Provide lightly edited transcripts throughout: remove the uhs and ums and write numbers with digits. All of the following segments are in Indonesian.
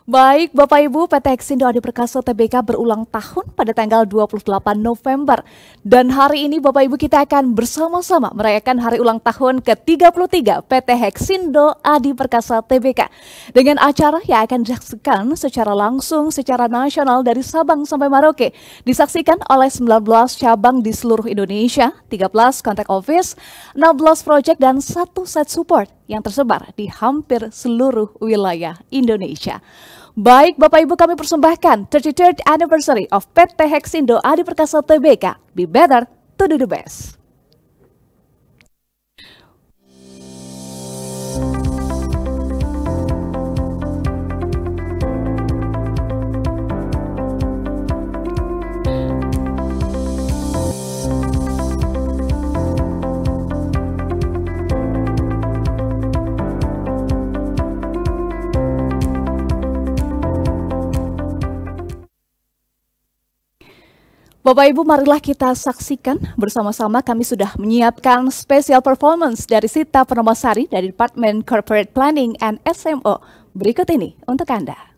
Baik, Bapak Ibu, PT Hexindo Adi Perkasa Tbk berulang tahun pada tanggal 28 November. Dan hari ini Bapak Ibu kita akan bersama-sama merayakan hari ulang tahun ke-33 PT Hexindo Adi Perkasa Tbk. Dengan acara yang akan disaksikan secara langsung secara nasional dari Sabang sampai Merauke. Disaksikan oleh 19 cabang di seluruh Indonesia, 13 contact office, 16 project dan 1 set support yang tersebar di hampir seluruh wilayah Indonesia. Baik Bapak Ibu, kami persembahkan 33rd anniversary of PT Hexindo Adi Perkasa Tbk. Be better to do the best. Bapak Ibu, marilah kita saksikan bersama-sama. Kami sudah menyiapkan special performance dari Sita Pernomasari dari Departemen Corporate Planning and SMO. Berikut ini untuk Anda.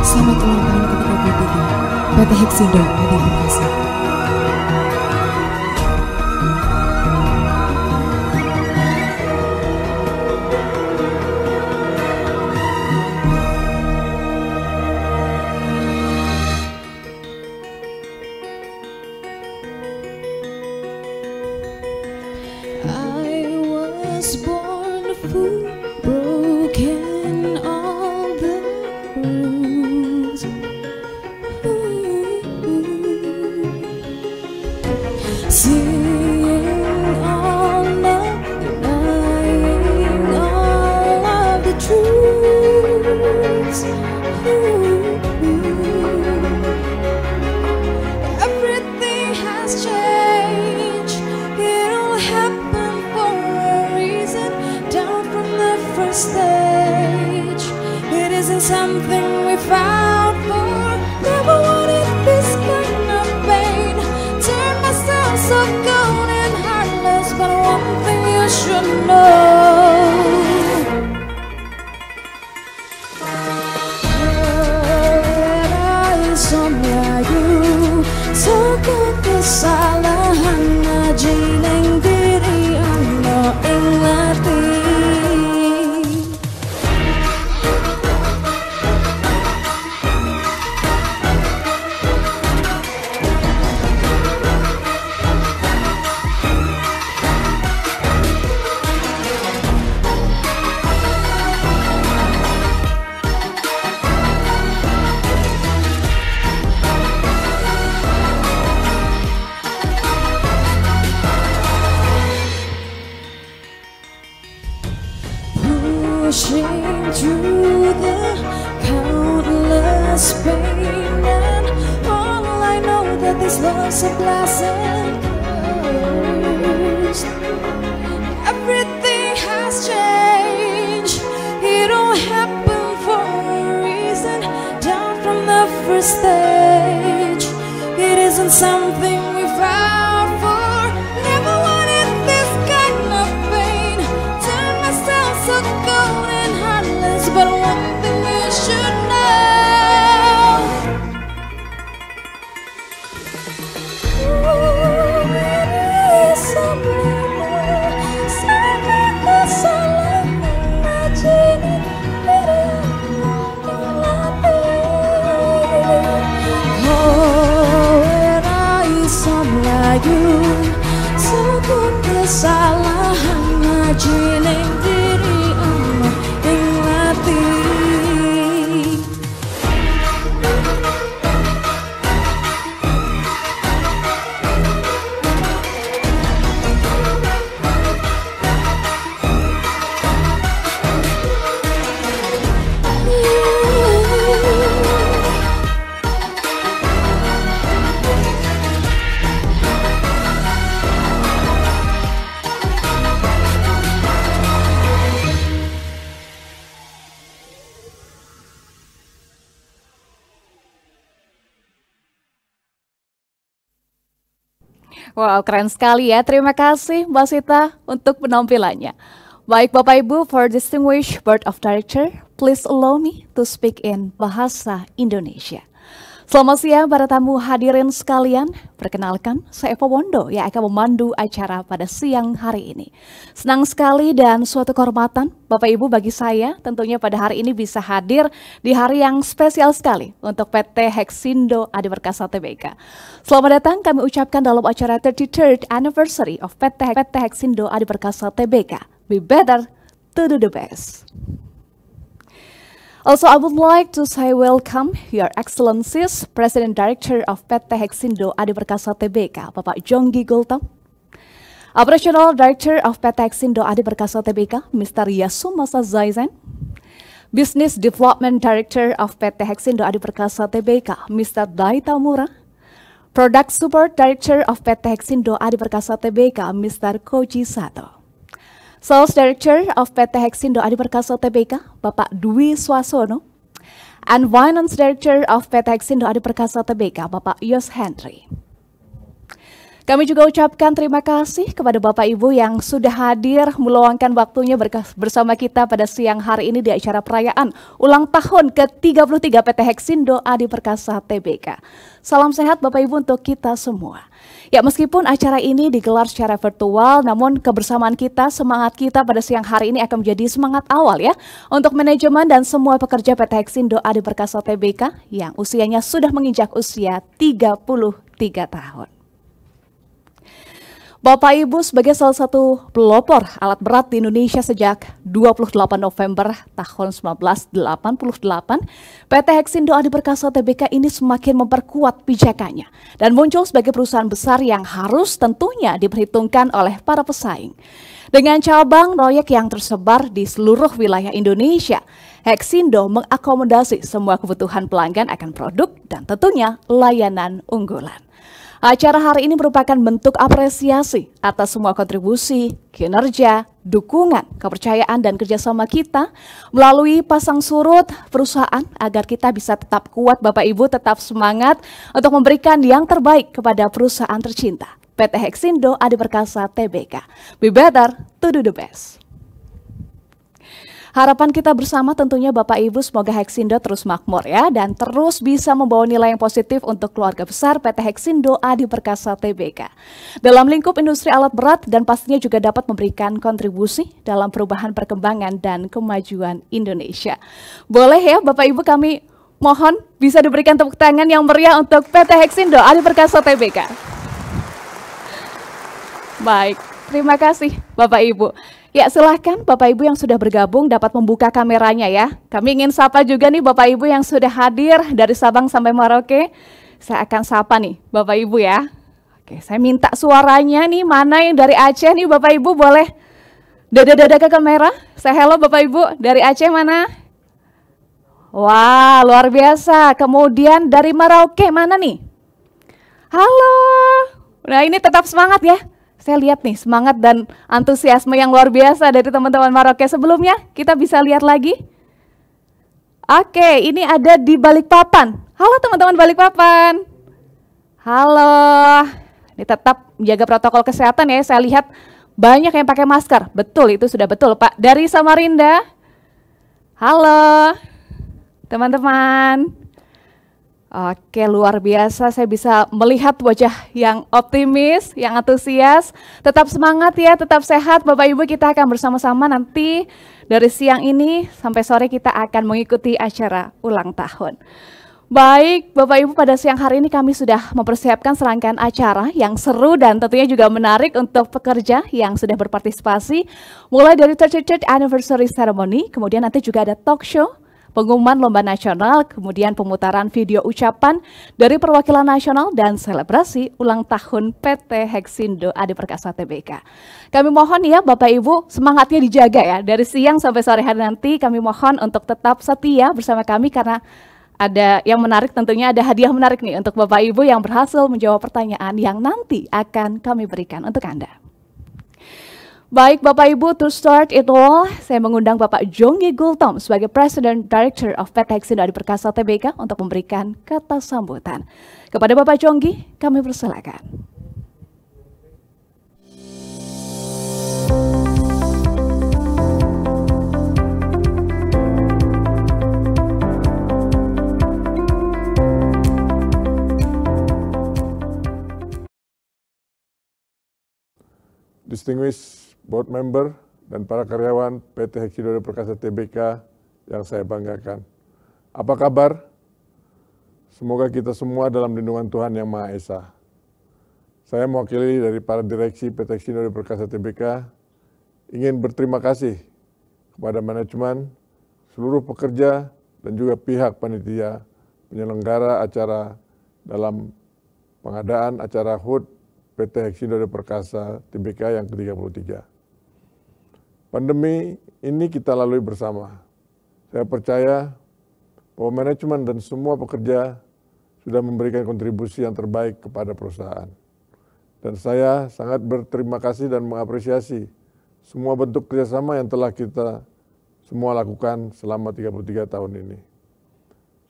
Selamat ulang tahun ke-33 PT Hexindo Adi Perkasa. I was born a fool, broken all the rules. Seeing all, not denying all of the truths. Everything has changed. It all happened for a reason. Down from the first stage. It isn't something we found for. Never wanted this kind of pain. Turn myself so cold and heartless. But one thing you should know. Somlayu Saka kesalahan ngaji neng diri ana ing lati. Pushing through the countless pain, and all I know that this love's a blessing cursed. Everything has changed. It all happened for a reason. Down from the first stage. It isn't something we found for. Never wanted this kind of pain. Turn myself so cold and heartless. But one thing we should know. It is somewhere. Sangat kesalahan ngaji neng diri ana ing lati. Wow, keren sekali ya. Terima kasih Mbak Sita untuk penampilannya. Baik Bapak Ibu, for distinguished Board of Director, please allow me to speak in Bahasa Indonesia. Selamat siang para tamu hadirin sekalian. Perkenalkan, saya Eva Wondo yang akan memandu acara pada siang hari ini. Senang sekali dan suatu kehormatan Bapak Ibu bagi saya tentunya pada hari ini bisa hadir di hari yang spesial sekali untuk PT Hexindo Adi Perkasa Tbk. Selamat datang kami ucapkan dalam acara 33rd Anniversary of PT Hexindo Adi Perkasa Tbk. Be better to do the best. Also, I would like to say welcome Your Excellencies, President Director of PT Hexindo Adi Perkasa Tbk, Bapak Jonggi Gultom. Operational Director of PT Hexindo Adi Perkasa Tbk, Mr. Yasumasa Zaizan. Business Development Director of PT Hexindo Adi Perkasa Tbk, Mr. Dai Tamura. Product Support Director of PT Hexindo Adi Perkasa Tbk, Mr. Koji Sato. Sales Director of PT Hexindo Adi Perkasa Tbk, Bapak Dwi Swasono, and Finance Director of PT Hexindo Adi Perkasa Tbk, Bapak Yos Henry. Kami juga ucapkan terima kasih kepada Bapak Ibu yang sudah hadir meluangkan waktunya bersama kita pada siang hari ini di acara perayaan ulang tahun ke-33 PT Hexindo Adi Perkasa Tbk. Salam sehat Bapak Ibu untuk kita semua. Ya, meskipun acara ini digelar secara virtual, namun kebersamaan kita, semangat kita pada siang hari ini akan menjadi semangat awal ya untuk manajemen dan semua pekerja PT Hexindo Adi Perkasa Tbk yang usianya sudah menginjak usia 33 tahun. Bapak Ibu, sebagai salah satu pelopor alat berat di Indonesia sejak 28 November tahun 1988, PT Hexindo Adi Perkasa Tbk ini semakin memperkuat pijakannya dan muncul sebagai perusahaan besar yang harus tentunya diperhitungkan oleh para pesaing. Dengan cabang proyek yang tersebar di seluruh wilayah Indonesia, Hexindo mengakomodasi semua kebutuhan pelanggan akan produk dan tentunya layanan unggulan. Acara hari ini merupakan bentuk apresiasi atas semua kontribusi, kinerja, dukungan, kepercayaan, dan kerjasama kita melalui pasang surut perusahaan agar kita bisa tetap kuat Bapak Ibu, tetap semangat untuk memberikan yang terbaik kepada perusahaan tercinta, PT Hexindo Adi Perkasa Tbk. Be better to do the best. Harapan kita bersama tentunya Bapak Ibu semoga Hexindo terus makmur ya dan terus bisa membawa nilai yang positif untuk keluarga besar PT Hexindo Adi Perkasa Tbk. Dalam lingkup industri alat berat dan pastinya juga dapat memberikan kontribusi dalam perubahan perkembangan dan kemajuan Indonesia. Boleh ya Bapak Ibu kami mohon bisa diberikan tepuk tangan yang meriah untuk PT Hexindo Adi Perkasa Tbk. Baik, terima kasih Bapak Ibu. Ya, silahkan Bapak Ibu yang sudah bergabung dapat membuka kameranya ya. Kami ingin sapa juga nih Bapak Ibu yang sudah hadir dari Sabang sampai Merauke. Saya akan sapa nih Bapak Ibu ya. Oke, saya minta suaranya nih, mana yang dari Aceh nih Bapak Ibu boleh dada-dada ke kamera. Saya hello Bapak Ibu, dari Aceh mana? Wah, luar biasa. Kemudian dari Merauke mana nih? Halo. Nah, ini tetap semangat ya. Saya lihat nih semangat dan antusiasme yang luar biasa dari teman-teman Merauke. Sebelumnya kita bisa lihat lagi. Oke, ini ada di Balikpapan. Halo teman-teman Balikpapan. Halo. Ini tetap menjaga protokol kesehatan ya. Saya lihat banyak yang pakai masker. Betul, itu sudah betul Pak. Dari Samarinda. Halo teman-teman. Oke, luar biasa saya bisa melihat wajah yang optimis, yang antusias. Tetap semangat ya, tetap sehat Bapak Ibu, kita akan bersama-sama nanti dari siang ini sampai sore kita akan mengikuti acara ulang tahun. Baik Bapak Ibu, pada siang hari ini kami sudah mempersiapkan serangkaian acara yang seru dan tentunya juga menarik untuk pekerja yang sudah berpartisipasi. Mulai dari 33rd Anniversary Ceremony, kemudian nanti juga ada talk show, pengumuman lomba nasional, kemudian pemutaran video ucapan dari perwakilan nasional dan selebrasi ulang tahun PT Hexindo Adi Perkasa Tbk. Kami mohon ya Bapak Ibu semangatnya dijaga ya dari siang sampai sore hari nanti. Kami mohon untuk tetap setia bersama kami karena ada yang menarik, tentunya ada hadiah menarik nih untuk Bapak Ibu yang berhasil menjawab pertanyaan yang nanti akan kami berikan untuk Anda. Baik Bapak Ibu, to start it all, saya mengundang Bapak Jonggi Gultom sebagai President Director of PT Hexindo Adi Perkasa Tbk untuk memberikan kata sambutan. Kepada Bapak Jonggi, kami persilakan. distinguished board member, dan para karyawan PT Hexindo Adi Perkasa Tbk yang saya banggakan. Apa kabar? Semoga kita semua dalam lindungan Tuhan Yang Maha Esa. Saya mewakili dari para direksi PT Hexindo Adi Perkasa Tbk ingin berterima kasih kepada manajemen, seluruh pekerja, dan juga pihak panitia penyelenggara acara dalam pengadaan acara HUT PT Hexindo Adi Perkasa Tbk yang ke-33. Pandemi ini kita lalui bersama. Saya percaya bahwa manajemen dan semua pekerja sudah memberikan kontribusi yang terbaik kepada perusahaan. Dan saya sangat berterima kasih dan mengapresiasi semua bentuk kerjasama yang telah kita semua lakukan selama 33 tahun ini.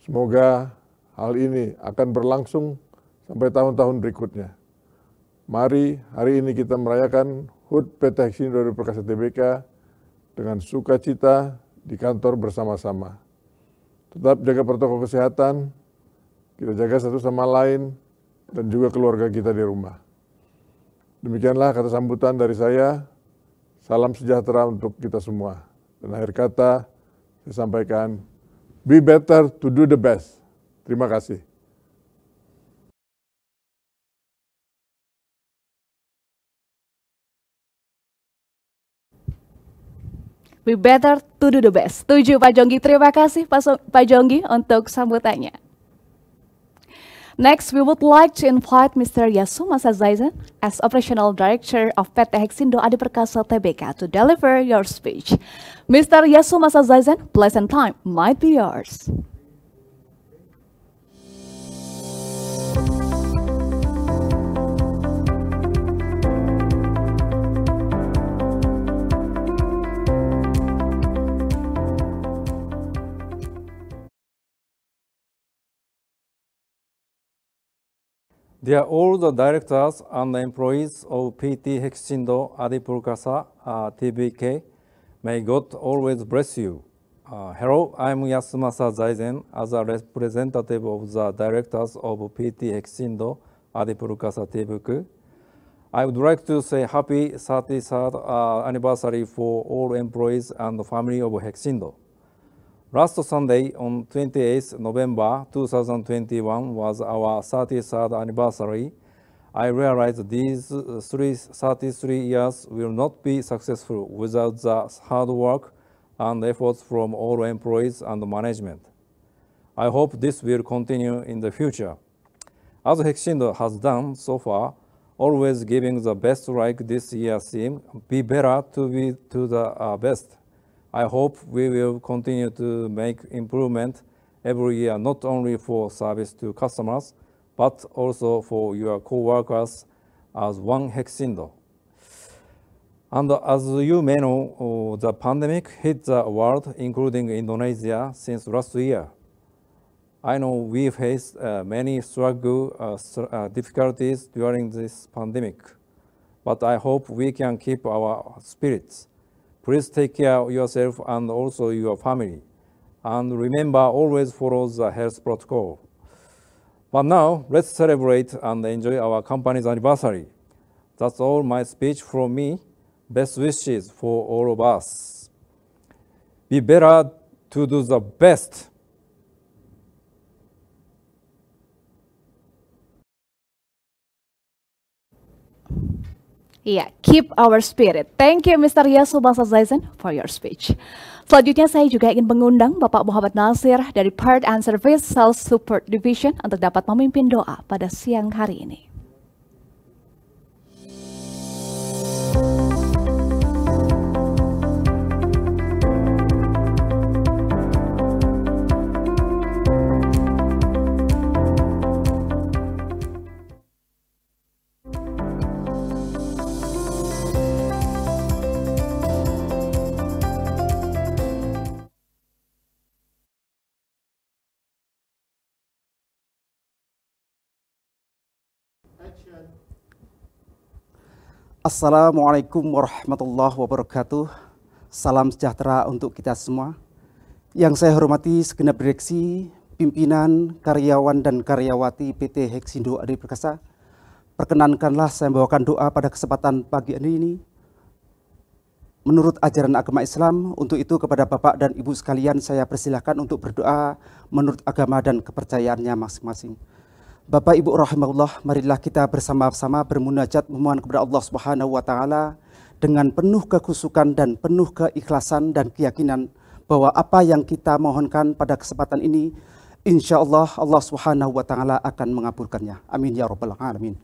Semoga hal ini akan berlangsung sampai tahun-tahun berikutnya. Mari hari ini kita merayakan HUT PT Hexindo Adi Perkasa Tbk dengan sukacita di kantor bersama-sama. Tetap jaga protokol kesehatan, kita jaga satu sama lain, dan juga keluarga kita di rumah. Demikianlah kata sambutan dari saya. Salam sejahtera untuk kita semua. Dan akhir kata, saya sampaikan, be better to do the best. Terima kasih. We better to do the best. Setuju Pak Jonggi. Terima kasih Pak Jonggi untuk sambutannya. Next, we would like to invite Mr. Yasumasa Zaizan as Operational Director of PT Hexindo Adi Perkasa Tbk to deliver your speech. Mr. Yasumasa Zaizan, pleasant time might be yours. Dear all the directors and employees of PT Hexindo Adi Perkasa Tbk, may God always bless you. Hello, I'm Yasumasa Zaizen as a representative of the directors of PT Hexindo Adi Perkasa Tbk. I would like to say happy 33rd anniversary for all employees and the family of Hexindo. Last Sunday, on 28th November 2021, was our 33rd anniversary. I realized these 33 years will not be successful without the hard work and efforts from all employees and management. I hope this will continue in the future. As Hexindo has done so far, always giving the best like this year's theme, be better to be to the best. I hope we will continue to make improvement every year, not only for service to customers, but also for your co-workers as one Hexindo. And as you may know, the pandemic hit the world, including Indonesia, since last year. I know we faced many difficulties during this pandemic, but I hope we can keep our spirits. Please take care of yourself and also your family. And remember, always follow the health protocol. But now, let's celebrate and enjoy our company's anniversary. That's all my speech from me. Best wishes for all of us. Be better to do the best. Iya, keep our spirit. Thank you Mr. Yasumasa Zaizan for your speech. Selanjutnya saya juga ingin mengundang Bapak Muhammad Nasir dari Part and Service Sales Support Division untuk dapat memimpin doa pada siang hari ini. Assalamualaikum warahmatullahi wabarakatuh. Salam sejahtera untuk kita semua. Yang saya hormati segenap direksi, pimpinan, karyawan dan karyawati PT Hexindo Adi Perkasa. Perkenankanlah saya membawakan doa pada kesempatan pagi hari ini menurut ajaran agama Islam. Untuk itu kepada Bapak dan Ibu sekalian saya persilahkan untuk berdoa menurut agama dan kepercayaannya masing-masing. Bapak Ibu rahimahullah, marilah kita bersama-sama bermunajat memohon kepada Allah Subhanahu wa taala dengan penuh kekhusyukan dan penuh keikhlasan dan keyakinan bahwa apa yang kita mohonkan pada kesempatan ini insya Allah Allah Subhanahu wa taala akan mengabulkannya. Amin ya rabbal alamin.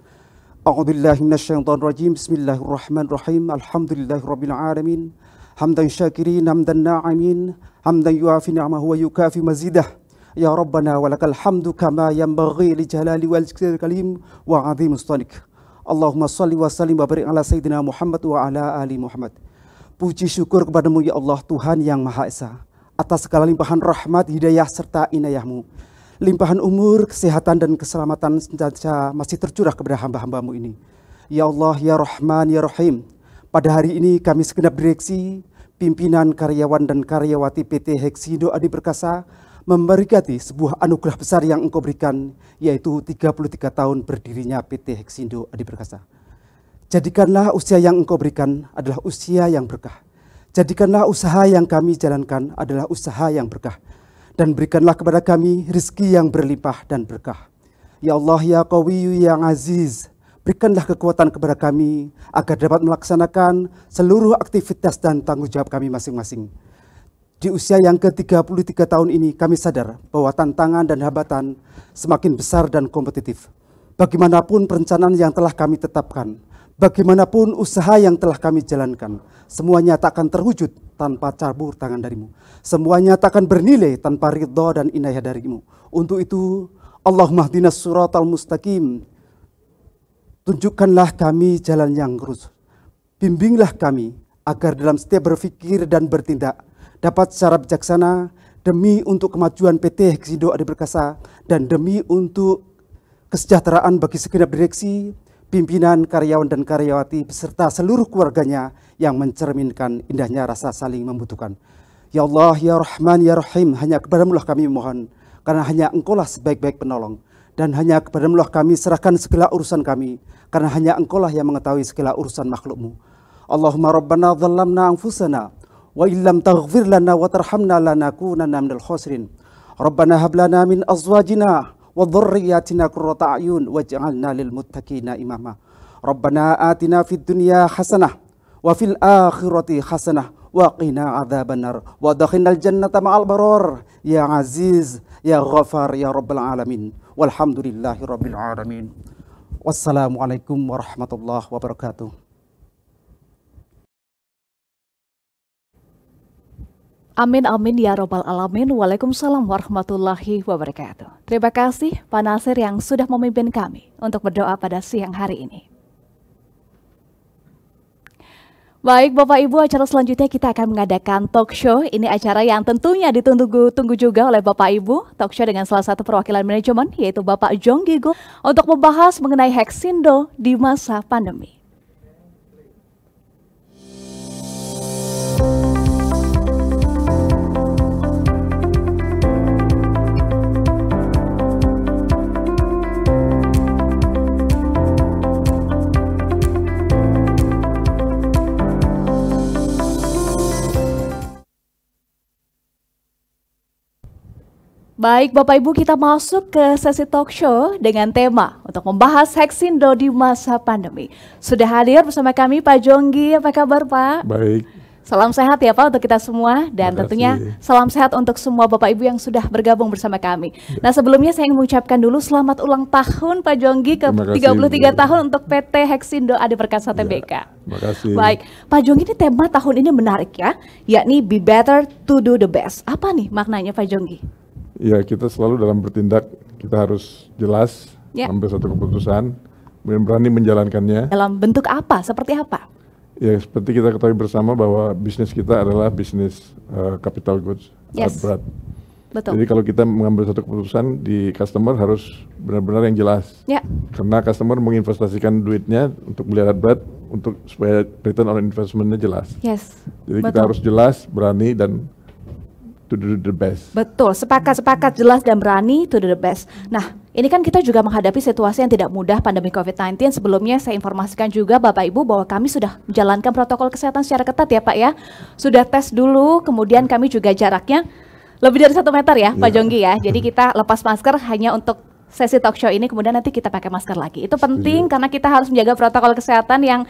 A'udzubillahi minasyaitonir rajim. Bismillahirrahmanirrahim. Alhamdulillahirabbil alamin. Hamdan syakirin, hamdan na'imin, hamdan yuafi ni'amahu wa yukafi mazidah. Ya Rabbana walakal hamdu kama yanbaghi li jalali wajhikal karim wa 'azimi sultanik. Allahumma shalli wa sallim wa barik ala sayyidina Muhammad wa ala ali Muhammad. Puji syukur kepadamu ya Allah Tuhan yang Maha Esa atas segala limpahan rahmat, hidayah serta inayahmu. Limpahan umur, kesehatan dan keselamatan senantiasa masih tercurah kepada hamba-hambamu ini. Ya Allah, ya Rahman, ya Rahim. Pada hari ini kami segenap direksi, pimpinan, karyawan dan karyawati PT Hexindo Adi Perkasa memberkati sebuah anugerah besar yang Engkau berikan, yaitu 33 tahun berdirinya PT Hexindo Adi Perkasa. Jadikanlah usia yang Engkau berikan adalah usia yang berkah. Jadikanlah usaha yang kami jalankan adalah usaha yang berkah. Dan berikanlah kepada kami rezeki yang berlimpah dan berkah. Ya Allah, ya Qawiyyu, ya Aziz, berikanlah kekuatan kepada kami agar dapat melaksanakan seluruh aktivitas dan tanggung jawab kami masing-masing. Di usia yang ke-33 tahun ini kami sadar bahwa tantangan dan hambatan semakin besar dan kompetitif. Bagaimanapun perencanaan yang telah kami tetapkan, bagaimanapun usaha yang telah kami jalankan, semuanya tak akan terwujud tanpa campur tangan darimu. Semuanya tak akan bernilai tanpa ridha dan inayah darimu. Untuk itu, Allahumma hdinas siratal mustaqim. Tunjukkanlah kami jalan yang lurus. Bimbinglah kami agar dalam setiap berpikir dan bertindak dapat secara bijaksana demi untuk kemajuan PT Hexindo Adi Perkasa dan demi untuk kesejahteraan bagi segenap direksi, pimpinan, karyawan dan karyawati beserta seluruh keluarganya yang mencerminkan indahnya rasa saling membutuhkan. Ya Allah, ya Rahman, ya Rahim, hanya kepadamu lah kami mohon, karena hanya Engkaulah sebaik-baik penolong, dan hanya kepadamu lah kami serahkan segala urusan kami, karena hanya Engkaulah yang mengetahui segala urusan makhlukmu. Allahumma rabbana dhallamna anfusana wa illam taghfir lana wa tarhamna lanakunanna minal khasirin. Rabbana hab lana min azwajina wa dhurriyyatina qurrata a'yun waj'alna lil muttaqina imama. Rabbana atina fid dunya hasanah wa fil akhirati hasanah wa qina adzabannar wa adkhilnal jannata ma'al barar ya aziz ya ghafar ya rabbal alamin walhamdulillahi rabbil alamin. Wassalamualaikum warahmatullahi wabarakatuh. Amin amin ya robbal alamin. Waalaikumsalam warahmatullahi wabarakatuh. Terima kasih Pak Nasir yang sudah memimpin kami untuk berdoa pada siang hari ini. Baik Bapak Ibu, acara selanjutnya kita akan mengadakan talk show. Ini acara yang tentunya ditunggu juga oleh Bapak Ibu. Talk show dengan salah satu perwakilan manajemen yaitu Bapak Jonggi Go untuk membahas mengenai Hexindo di masa pandemi. Baik Bapak Ibu, kita masuk ke sesi talk show dengan tema untuk membahas Hexindo di masa pandemi. Sudah hadir bersama kami Pak Jonggi, apa kabar Pak? Baik. Salam sehat ya Pak untuk kita semua dan tentunya salam sehat untuk semua Bapak Ibu yang sudah bergabung bersama kami. Nah sebelumnya saya ingin mengucapkan dulu selamat ulang tahun Pak Jonggi ke 33 tahun untuk PT Hexindo Adi Perkasa Tbk. Terima kasih. Baik, Pak Jonggi, ini tema tahun ini menarik ya, yakni Be Better to Do the Best. Apa nih maknanya Pak Jonggi? Ya, kita selalu dalam bertindak, kita harus jelas, ambil satu keputusan, kemudian berani menjalankannya. Dalam bentuk apa? Seperti apa? Ya, seperti kita ketahui bersama bahwa bisnis kita adalah bisnis capital goods, alat berat. Betul. Jadi kalau kita mengambil satu keputusan di customer harus benar-benar yang jelas. Ya. Karena customer menginvestasikan duitnya untuk beli alat berat, supaya return on investment-nya jelas. Yes. Jadi kita harus jelas, berani, dan to do the best. Betul, sepakat jelas dan berani to do the best. Nah, Ini kan kita juga menghadapi situasi yang tidak mudah, pandemi COVID-19. Sebelumnya saya informasikan juga Bapak Ibu bahwa kami sudah menjalankan protokol kesehatan secara ketat ya Pak ya. Sudah tes dulu, kemudian kami juga jaraknya lebih dari 1 meter ya Pak Jonggi ya. Jadi kita lepas masker hanya untuk sesi talk show ini, kemudian nanti kita pakai masker lagi. Itu penting karena kita harus menjaga protokol kesehatan yang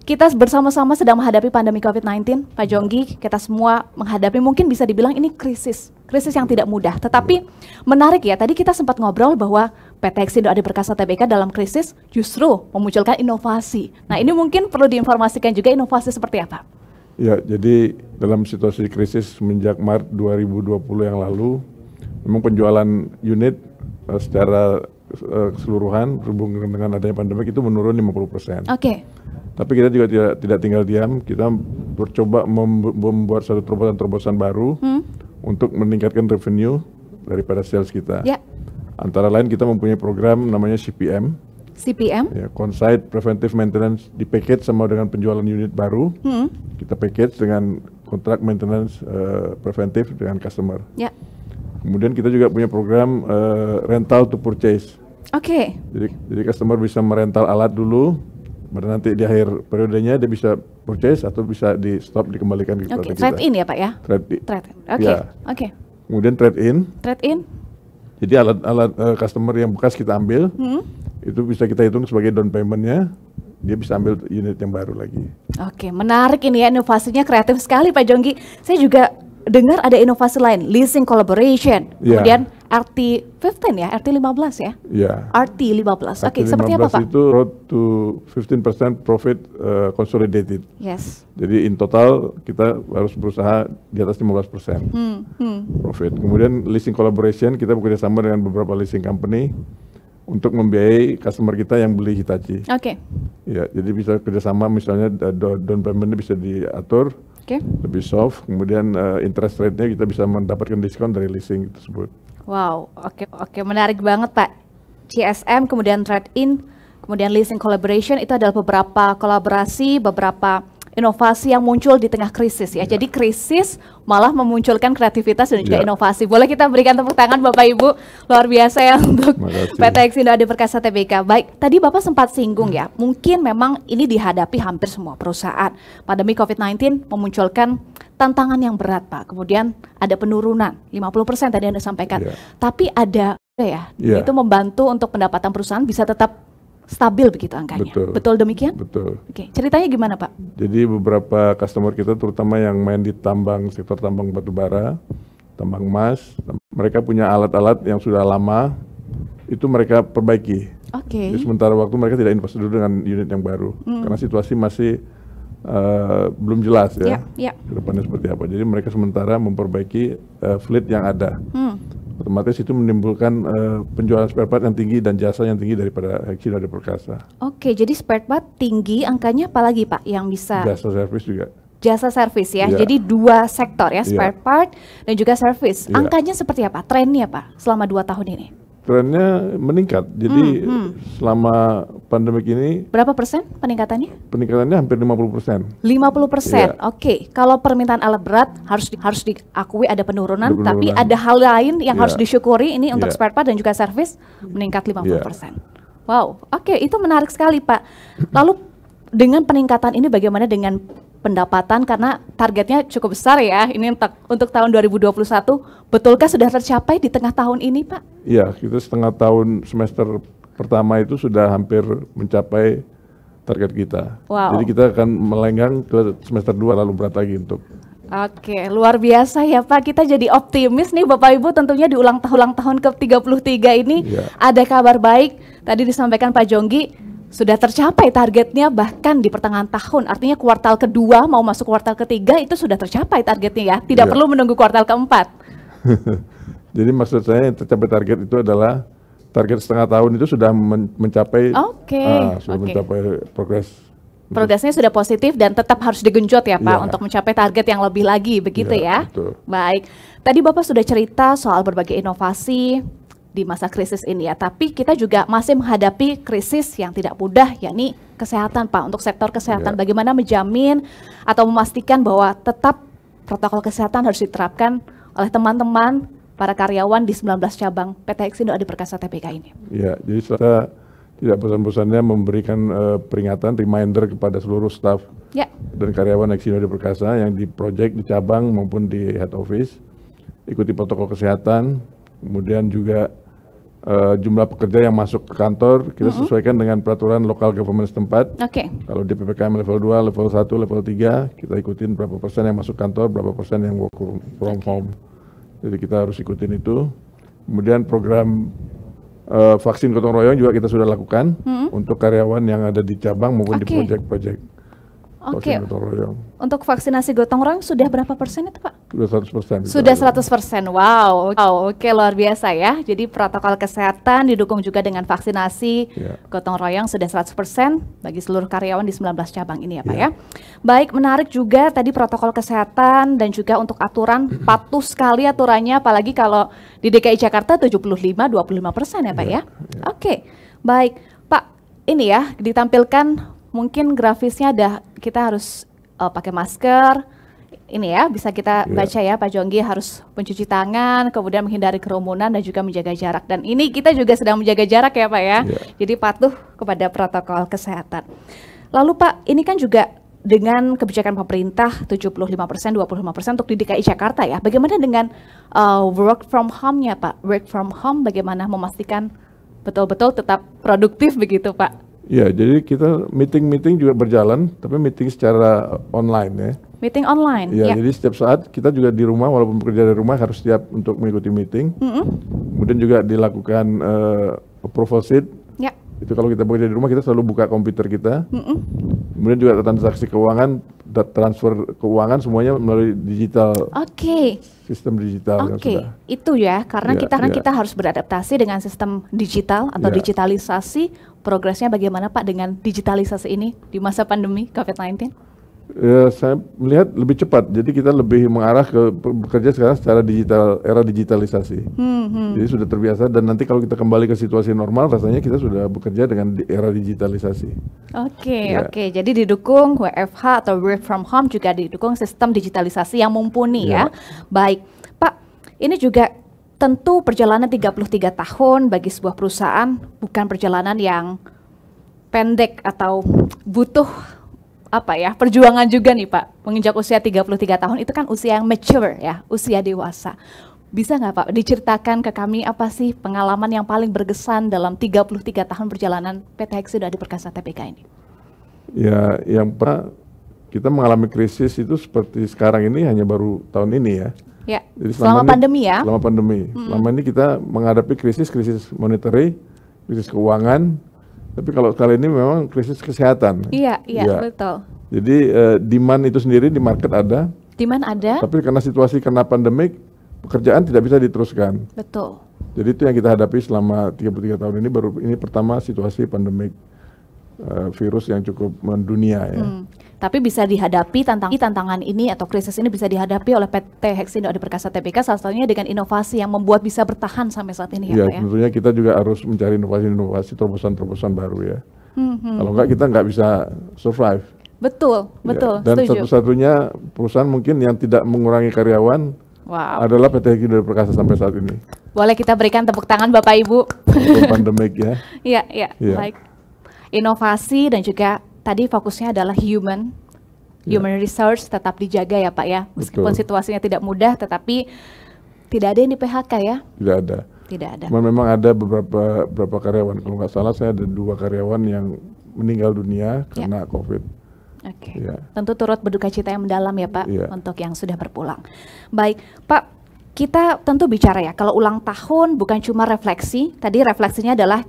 kita bersama-sama sedang menghadapi pandemi COVID-19, Pak Jonggi. Kita semua menghadapi, mungkin bisa dibilang ini krisis yang tidak mudah. Tetapi menarik ya, tadi kita sempat ngobrol bahwa PT Hexindo Adi Perkasa Tbk dalam krisis justru memunculkan inovasi. Nah ini mungkin perlu diinformasikan juga inovasi seperti apa? Ya, jadi dalam situasi krisis semenjak Maret 2020 yang lalu, memang penjualan unit secara keseluruhan berhubungan dengan adanya pandemi itu menurun 50%. Oke. Tapi kita juga tidak tinggal diam, kita mencoba membuat satu terobosan-terobosan baru untuk meningkatkan revenue daripada sales kita. Ya. Antara lain kita mempunyai program namanya CPM. CPM? Ya, On-Site Preventive Maintenance, di package sama dengan penjualan unit baru. Kita package dengan kontrak maintenance preventif dengan customer. Ya. Kemudian kita juga punya program rental to purchase. Oke. Jadi customer bisa merental alat dulu, baru nanti di akhir periodenya dia bisa purchase atau bisa di stop dikembalikan ke kita. Trade in ya Pak ya? Trade in. Oke. Ya. Oke. Kemudian trade in. Trade in. Jadi alat customer yang bekas kita ambil, itu bisa kita hitung sebagai down payment-nya, dia bisa ambil unit yang baru lagi. Oke, menarik ini ya, inovasinya kreatif sekali Pak Jonggi. Saya juga dengar ada inovasi lain, leasing collaboration, kemudian RT15 ya, RT15 ya? Iya. RT15, oke, seperti apa Pak? Itu road to 15% profit consolidated. Yes. Jadi in total kita harus berusaha di atas 15% profit. Kemudian leasing collaboration, kita bekerja sama dengan beberapa leasing company untuk membiayai customer kita yang beli Hitachi. Oke. Ya, jadi bisa kerjasama, misalnya down payment-nya bisa diatur, lebih soft, kemudian interest rate-nya kita bisa mendapatkan diskon dari leasing tersebut. Wow, oke, menarik banget Pak. CSM, kemudian trade-in, kemudian leasing collaboration, itu adalah beberapa kolaborasi, beberapa inovasi yang muncul di tengah krisis ya. Jadi krisis malah memunculkan kreativitas dan juga inovasi. Boleh kita berikan tepuk tangan Bapak Ibu, luar biasa ya untuk PT Hexindo Adi Perkasa Tbk. Baik, tadi Bapak sempat singgung ya, mungkin memang ini dihadapi hampir semua perusahaan. Pandemi COVID-19 memunculkan tantangan yang berat Pak, kemudian ada penurunan 50% tadi Anda sampaikan. Tapi ada ya, itu membantu untuk pendapatan perusahaan bisa tetap stabil begitu angkanya. Betul demikian? Betul. Oke, ceritanya gimana Pak? Jadi beberapa customer kita terutama yang main di sektor tambang batu bara, tambang emas, mereka punya alat-alat yang sudah lama, itu mereka perbaiki. Oke. Jadi sementara waktu mereka tidak invest dulu dengan unit yang baru, karena situasi masih belum jelas ya, ke depannya seperti apa. Jadi mereka sementara memperbaiki fleet yang ada. Otomatis itu menimbulkan penjualan spare part yang tinggi dan jasa yang tinggi daripada Hexindo Adi Perkasa. Oke, jadi spare part tinggi, angkanya apalagi Pak yang bisa? Jasa servis juga. Jasa servis ya, jadi 2 sektor ya, spare part dan juga servis. Angkanya seperti apa? Trennya Pak selama 2 tahun ini? Trennya meningkat, jadi selama pandemik ini. Berapa persen peningkatannya? Peningkatannya hampir 50%. 50%, oke. Kalau permintaan alat berat harus diakui ada penurunan, tapi ada hal lain yang harus disyukuri ini untuk spare part dan juga servis meningkat 50%. Wow, oke, itu menarik sekali Pak. Lalu dengan peningkatan ini bagaimana dengan pendapatan, karena targetnya cukup besar ya, ini untuk tahun 2021, betulkah sudah tercapai di tengah tahun ini Pak? Iya, kita setengah tahun semester pertama itu sudah hampir mencapai target kita. Wow. Jadi kita akan melenggang ke semester 2 lalu berat lagi untuk. Oke, luar biasa ya Pak, kita jadi optimis nih Bapak Ibu, tentunya di ulang tahun ke-33 ini ada kabar baik, tadi disampaikan Pak Jonggi, sudah tercapai targetnya bahkan di pertengahan tahun, artinya kuartal kedua mau masuk kuartal ketiga itu sudah tercapai targetnya ya, tidak perlu menunggu kuartal keempat. Jadi maksud saya yang tercapai target itu adalah target setengah tahun itu sudah mencapai, mencapai progresnya sudah positif dan tetap harus digenjot ya Pak untuk mencapai target yang lebih lagi begitu ya. Betul. Baik, tadi Bapak sudah cerita soal berbagai inovasi di masa krisis ini ya, tapi kita juga masih menghadapi krisis yang tidak mudah, yakni kesehatan Pak. Untuk sektor kesehatan, bagaimana menjamin atau memastikan bahwa tetap protokol kesehatan harus diterapkan oleh teman-teman para karyawan di 19 cabang PT Hexindo Adi Perkasa Tbk ini? Ya, jadi saya tidak bosan-bosannya memberikan peringatan, reminder kepada seluruh staf Ya. dan karyawan Hexindo Adi Perkasa yang di project, di cabang maupun di head office. Ikuti protokol kesehatan, kemudian juga jumlah pekerja yang masuk ke kantor kita sesuaikan dengan peraturan lokal government setempat. Oke. Kalau di PPKM level 2, level 1, level 3, kita ikutin berapa persen yang masuk kantor, berapa persen yang work from home. Jadi kita harus ikutin itu. Kemudian program vaksin gotong royong juga kita sudah lakukan untuk karyawan yang ada di cabang maupun di project-project. Oke. Vaksin gotong royong. Untuk vaksinasi gotong royong sudah berapa persen itu Pak? Sudah 100%. Sudah 100%. Wow. Oke, luar biasa ya. Jadi protokol kesehatan didukung juga dengan vaksinasi gotong royong sudah 100% bagi seluruh karyawan di 19 cabang ini ya Pak ya. Baik, menarik juga tadi protokol kesehatan dan juga untuk aturan patuh sekali aturannya, apalagi kalau di DKI Jakarta 75-25% ya Pak ya. Oke. Baik, Pak, ini ya ditampilkan mungkin grafisnya kita harus pakai masker. Ini ya bisa kita baca ya, Pak Jonggi harus mencuci tangan, kemudian menghindari kerumunan dan juga menjaga jarak. Dan ini kita juga sedang menjaga jarak ya Pak ya. Jadi patuh kepada protokol kesehatan. Lalu Pak, ini kan juga dengan kebijakan pemerintah 75%, 25% untuk di DKI Jakarta ya. Bagaimana dengan work from home-nya Pak? Work from home bagaimana memastikan betul-betul tetap produktif begitu Pak? Ya, jadi kita meeting juga berjalan, tapi meeting secara online ya. Meeting online? Ya, jadi setiap saat kita juga di rumah, walaupun bekerja dari rumah harus siap untuk mengikuti meeting. Kemudian juga dilakukan approval sheet. Ya. Itu kalau kita bekerja di rumah kita selalu buka komputer kita. Kemudian juga transaksi keuangan, transfer keuangan semuanya melalui digital. Oke. Sistem digital. Oke, itu ya karena kita harus beradaptasi dengan sistem digital atau digitalisasi. Progresnya bagaimana Pak dengan digitalisasi ini di masa pandemi COVID-19? Ya, saya melihat lebih cepat. Jadi kita lebih mengarah ke bekerja sekarang secara digital, era digitalisasi. Jadi sudah terbiasa dan nanti kalau kita kembali ke situasi normal, rasanya kita sudah bekerja dengan era digitalisasi. Oke. Jadi didukung WFH atau work from home juga didukung sistem digitalisasi yang mumpuni ya. Baik, Pak. Ini juga tentu perjalanan 33 tahun bagi sebuah perusahaan bukan perjalanan yang pendek atau butuh perjuangan juga nih Pak. Menginjak usia 33 tahun itu kan usia yang mature ya, usia dewasa. Bisa nggak Pak diceritakan ke kami apa sih pengalaman yang paling berkesan dalam 33 tahun perjalanan PT Hexindo Adi Perkasa Tbk ini? Ya, yang kita mengalami krisis itu seperti sekarang ini hanya baru tahun ini ya. Ya, jadi selama pandemi ya? Selama pandemi. Selama ini kita menghadapi krisis monetary, krisis keuangan, tapi kalau kali ini memang krisis kesehatan. Iya, betul. Jadi demand itu sendiri di market ada. Demand ada. Tapi karena pandemik, pekerjaan tidak bisa diteruskan. Betul. Jadi itu yang kita hadapi selama 33 tahun ini, baru ini pertama situasi pandemik virus yang cukup mendunia ya. Tapi bisa dihadapi tantangan ini atau krisis ini bisa dihadapi oleh PT Hexindo Adi Perkasa Tbk salah satunya dengan inovasi yang membuat bisa bertahan sampai saat ini ya Pak ya? Tentunya kita juga harus mencari inovasi-inovasi, terobosan-terobosan baru ya. Kalau enggak kita nggak bisa survive. Betul. Dan satu-satunya perusahaan mungkin yang tidak mengurangi karyawan adalah PT Hexindo Adi Perkasa sampai saat ini. Boleh kita berikan tepuk tangan Bapak Ibu. Pandemik ya. Iya. Baik. Inovasi dan juga tadi fokusnya adalah human resource tetap dijaga ya Pak ya. Meskipun situasinya tidak mudah, tetapi tidak ada yang di PHK ya? Tidak ada. Cuma memang ada beberapa karyawan. Kalau nggak salah saya ada 2 karyawan yang meninggal dunia karena COVID. Oke. Tentu turut berduka cita yang mendalam ya Pak untuk yang sudah berpulang. Baik Pak, kita tentu bicara ya kalau ulang tahun bukan cuma refleksi. Tadi refleksinya adalah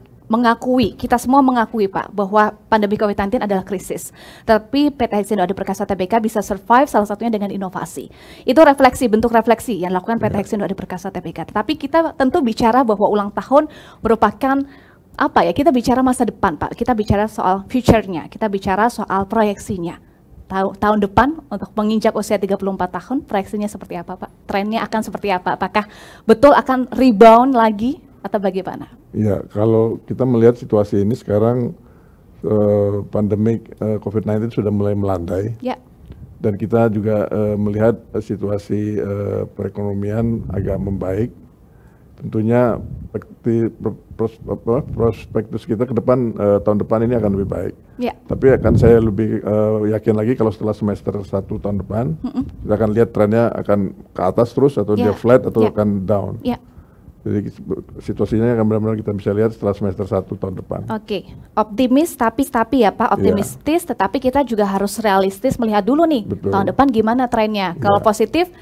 kita semua mengakui Pak bahwa pandemi COVID-19 adalah krisis. Tapi PT Hexindo Adi Perkasa Tbk bisa survive salah satunya dengan inovasi. Itu bentuk refleksi yang dilakukan PT Hexindo Adi Perkasa Tbk. Tetapi kita tentu bicara bahwa ulang tahun merupakan kita bicara masa depan Pak. Kita bicara soal future-nya, kita bicara soal proyeksinya. Tahun depan untuk menginjak usia 34 tahun, proyeksinya seperti apa Pak? Trennya akan seperti apa? Apakah betul akan rebound lagi? Atau bagaimana? Ya, kalau kita melihat situasi ini sekarang pandemik COVID-19 sudah mulai melandai. Ya. Dan kita juga melihat situasi perekonomian agak membaik. tentunya prospektus kita ke depan tahun depan ini akan lebih baik. Ya. Tapi akan saya lebih yakin lagi kalau setelah semester 1 tahun depan, kita akan lihat trennya akan ke atas terus atau dia flat atau akan down. Ya. Jadi situasinya akan benar-benar kita bisa lihat setelah semester 1 tahun depan. Oke, optimis tapi ya Pak, optimistis tetapi kita juga harus realistis melihat dulu nih tahun depan gimana trennya. Kalau positif,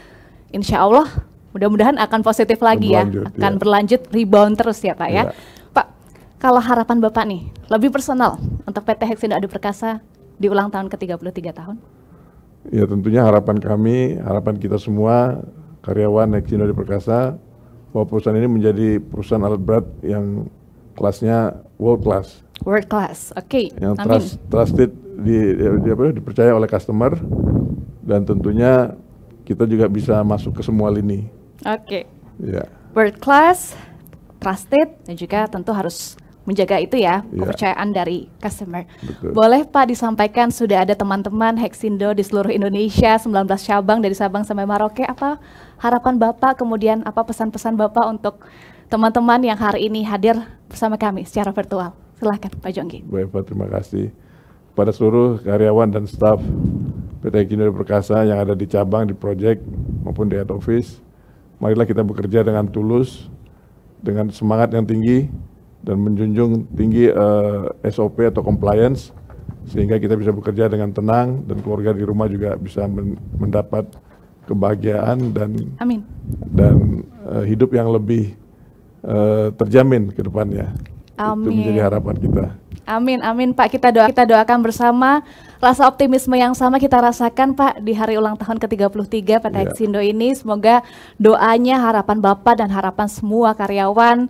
insya Allah mudah-mudahan akan positif lagi akan berlanjut rebound terus ya Pak ya. Pak, kalau harapan Bapak nih lebih personal untuk PT Hexindo Adi Perkasa di ulang tahun ke-33 tahun? Ya tentunya harapan kami, harapan kita semua karyawan Hexindo Adi Perkasa bahwa perusahaan ini menjadi perusahaan alat berat yang kelasnya world class. World class, oke. Yang trusted, dipercaya oleh customer, dan tentunya kita juga bisa masuk ke semua lini. Oke. Ya. World class, trusted, dan juga tentu harus menjaga itu ya, kepercayaan dari customer. Betul. Boleh Pak disampaikan sudah ada teman-teman Hexindo di seluruh Indonesia, 19 cabang dari Sabang sampai Merauke, apa harapan Bapak, kemudian apa pesan-pesan Bapak untuk teman-teman yang hari ini hadir bersama kami secara virtual? Silahkan Pak Jonggi. Baik Pak, terima kasih kepada seluruh karyawan dan staf PT Hexindo Adi Perkasa yang ada di cabang, di project maupun di head office. Marilah kita bekerja dengan tulus, dengan semangat yang tinggi, dan menjunjung tinggi SOP atau compliance, sehingga kita bisa bekerja dengan tenang dan keluarga di rumah juga bisa mendapat kebahagiaan dan hidup yang lebih terjamin ke depannya. Itu menjadi harapan kita. Amin, amin Pak, kita doakan bersama. Rasa optimisme yang sama kita rasakan Pak di hari ulang tahun ke-33 PT Hexindo ini. Semoga doanya, harapan Bapak dan harapan semua karyawan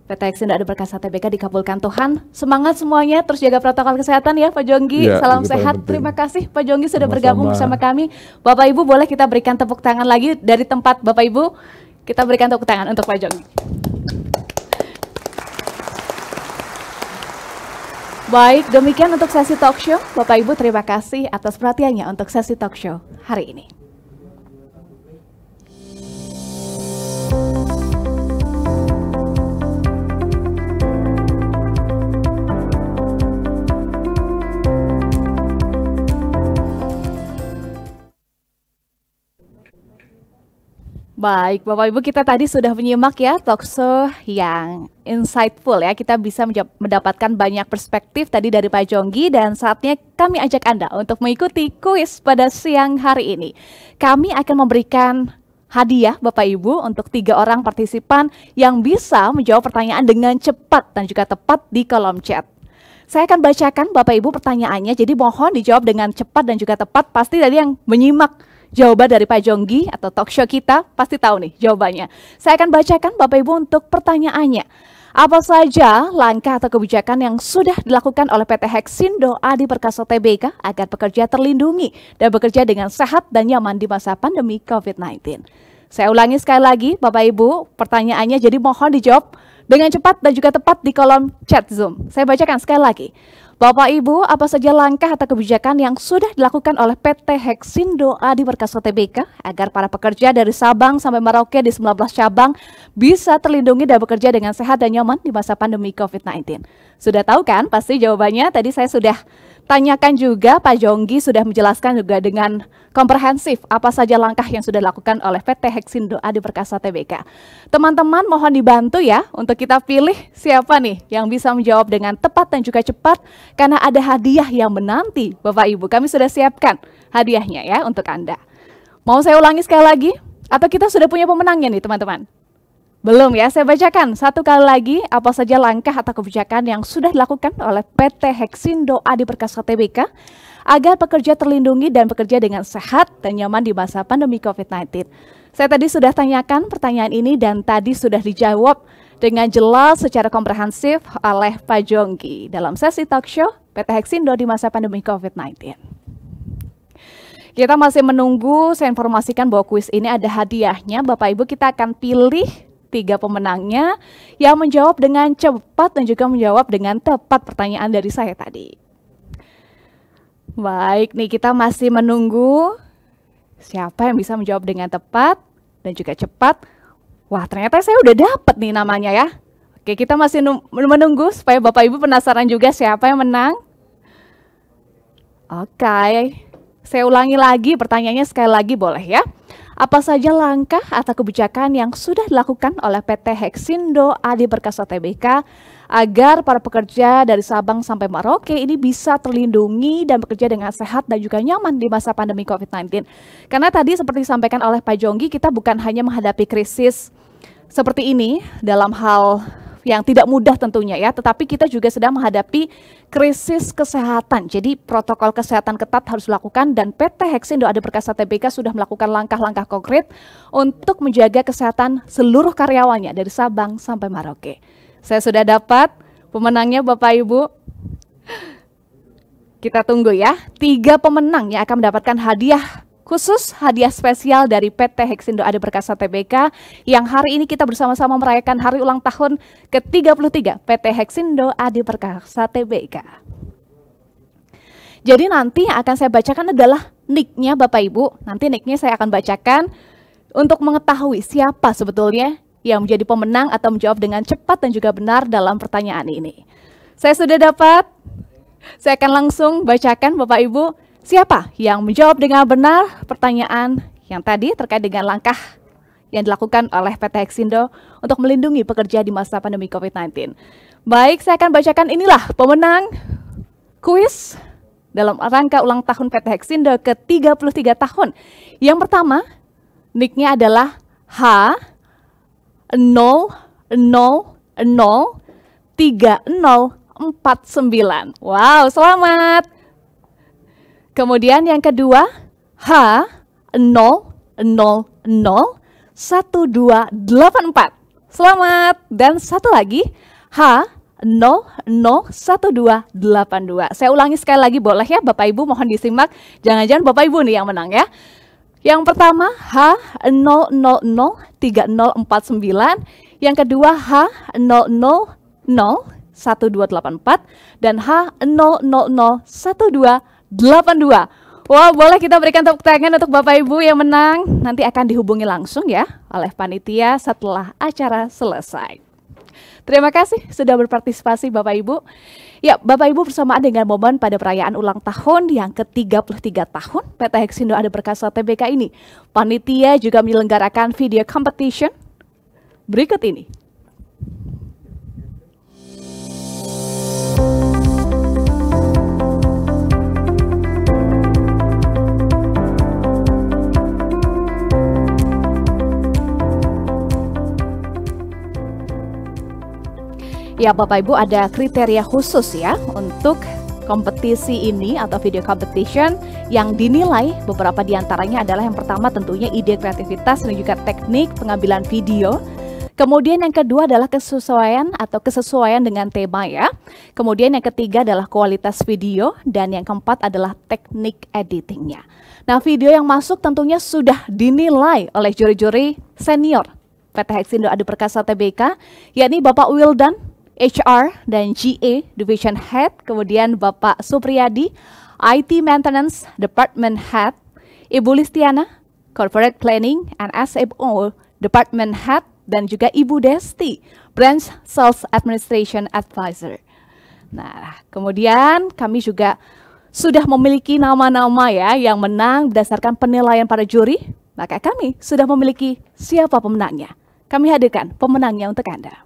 PT Hexindo Adi Perkasa Tbk dikabulkan Tuhan. Semangat semuanya, terus jaga protokol kesehatan ya Pak Jonggi. Salam sehat. Terima kasih Pak Jonggi sudah bergabung bersama kami. Bapak Ibu boleh kita berikan tepuk tangan lagi dari tempat Bapak Ibu. Kita berikan tepuk tangan untuk Pak Jonggi. Baik, demikian untuk sesi talk show. Bapak Ibu terima kasih atas perhatiannya untuk sesi talk show hari ini. Baik, Bapak Ibu, kita tadi sudah menyimak ya talk show yang insightful ya. Kita bisa mendapatkan banyak perspektif tadi dari Pak Jonggi, dan saatnya kami ajak Anda untuk mengikuti kuis pada siang hari ini. Kami akan memberikan hadiah Bapak Ibu untuk 3 orang partisipan yang bisa menjawab pertanyaan dengan cepat dan juga tepat di kolom chat. Saya akan bacakan Bapak Ibu pertanyaannya, jadi mohon dijawab dengan cepat dan juga tepat. Pasti tadi yang menyimak jawaban dari Pak Jonggi atau talk show kita pasti tahu nih jawabannya. Saya akan bacakan Bapak Ibu untuk pertanyaannya. Apa saja langkah atau kebijakan yang sudah dilakukan oleh PT Hexindo Adi Perkasa Tbk agar pekerja terlindungi dan bekerja dengan sehat dan nyaman di masa pandemi COVID-19? Saya ulangi sekali lagi Bapak Ibu pertanyaannya, jadi mohon dijawab dengan cepat dan juga tepat di kolom chat Zoom. Saya bacakan sekali lagi. Bapak Ibu, apa saja langkah atau kebijakan yang sudah dilakukan oleh PT Hexindo Adi Perkasa Tbk agar para pekerja dari Sabang sampai Merauke di 19 cabang bisa terlindungi dan bekerja dengan sehat dan nyaman di masa pandemi COVID-19? Sudah tahu kan pasti jawabannya? Tadi saya sudah tanyakan juga, Pak Jonggi sudah menjelaskan juga dengan komprehensif apa saja langkah yang sudah dilakukan oleh PT Hexindo Adi Perkasa Tbk. Teman-teman mohon dibantu ya untuk kita pilih siapa nih yang bisa menjawab dengan tepat dan juga cepat, karena ada hadiah yang menanti Bapak Ibu. Kami sudah siapkan hadiahnya ya untuk Anda. Mau saya ulangi sekali lagi atau kita sudah punya pemenangnya nih teman-teman? Belum ya, saya bacakan satu kali lagi apa saja langkah atau kebijakan yang sudah dilakukan oleh PT Hexindo Adi Perkasa Tbk agar pekerja terlindungi dan bekerja dengan sehat dan nyaman di masa pandemi COVID-19. Saya tadi sudah tanyakan pertanyaan ini dan tadi sudah dijawab dengan jelas secara komprehensif oleh Pak Jonggi dalam sesi talk show PT Hexindo di masa pandemi COVID-19. Kita masih menunggu, saya informasikan bahwa kuis ini ada hadiahnya. Bapak Ibu, kita akan pilih 3 pemenangnya yang menjawab dengan cepat dan juga menjawab dengan tepat pertanyaan dari saya tadi. Baik, nih kita masih menunggu siapa yang bisa menjawab dengan tepat dan juga cepat. Wah, ternyata saya udah dapet nih namanya ya. Oke, kita masih menunggu supaya Bapak Ibu penasaran juga siapa yang menang. Oke, saya ulangi lagi pertanyaannya sekali lagi boleh ya. Apa saja langkah atau kebijakan yang sudah dilakukan oleh PT Hexindo Adi Perkasa Tbk agar para pekerja dari Sabang sampai Merauke ini bisa terlindungi dan bekerja dengan sehat dan juga nyaman di masa pandemi COVID-19. Karena tadi seperti disampaikan oleh Pak Jonggi, kita bukan hanya menghadapi krisis seperti ini dalam hal yang tidak mudah tentunya ya, tetapi kita juga sedang menghadapi krisis kesehatan. Jadi protokol kesehatan ketat harus dilakukan dan PT Hexindo Adi Perkasa Tbk sudah melakukan langkah-langkah konkret untuk menjaga kesehatan seluruh karyawannya dari Sabang sampai Merauke. Saya sudah dapat pemenangnya Bapak Ibu. Kita tunggu ya. 3 pemenang yang akan mendapatkan hadiah khusus, hadiah spesial dari PT Hexindo Adi Perkasa Tbk yang hari ini kita bersama-sama merayakan hari ulang tahun ke-33 PT Hexindo Adi Perkasa Tbk. Jadi nanti yang akan saya bacakan adalah nick-nya Bapak Ibu. Nanti nick-nya saya akan bacakan untuk mengetahui siapa sebetulnya yang menjadi pemenang atau menjawab dengan cepat dan juga benar dalam pertanyaan ini. Saya sudah dapat, saya akan langsung bacakan Bapak Ibu. Siapa yang menjawab dengan benar pertanyaan yang tadi terkait dengan langkah yang dilakukan oleh PT Hexindo untuk melindungi pekerja di masa pandemi COVID-19. Baik, saya akan bacakan inilah pemenang kuis dalam rangka ulang tahun PT Hexindo ke-33 tahun. Yang pertama, nick-nya adalah H003049. Wow, selamat. Kemudian yang kedua, H001284. Selamat. Dan satu lagi, H001282. Saya ulangi sekali lagi boleh ya Bapak Ibu, mohon disimak. Jangan-jangan Bapak Ibu nih yang menang ya. Yang pertama H003049, yang kedua H001284 dan H001282. Wah, boleh kita berikan tepuk tangan untuk Bapak Ibu yang menang. Nanti akan dihubungi langsung ya oleh panitia setelah acara selesai. Terima kasih sudah berpartisipasi Bapak Ibu. Ya, Bapak Ibu bersamaan dengan momen pada perayaan ulang tahun yang ke-33 tahun PT Hexindo Adi Perkasa Tbk ini, panitia juga menyelenggarakan video competition berikut ini. Ya Bapak Ibu, ada kriteria khusus ya untuk kompetisi ini atau video competition yang dinilai. Beberapa diantaranya adalah yang pertama tentunya ide, kreativitas dan juga teknik pengambilan video. Kemudian yang kedua adalah kesesuaian dengan tema ya. Kemudian yang ketiga adalah kualitas video dan yang keempat adalah teknik editingnya. Nah, video yang masuk tentunya sudah dinilai oleh juri-juri senior PT Hexindo Adi Perkasa Tbk, yakni Bapak Wildan, HR dan GA Division Head, kemudian Bapak Supriyadi, IT Maintenance Department Head, Ibu Listiana, Corporate Planning and SFO Department Head, dan juga Ibu Desti, Branch Sales Administration Advisor. Nah, kemudian kami juga sudah memiliki nama-nama ya yang menang berdasarkan penilaian para juri. Maka kami sudah memiliki siapa pemenangnya. Kami hadirkan pemenangnya untuk Anda.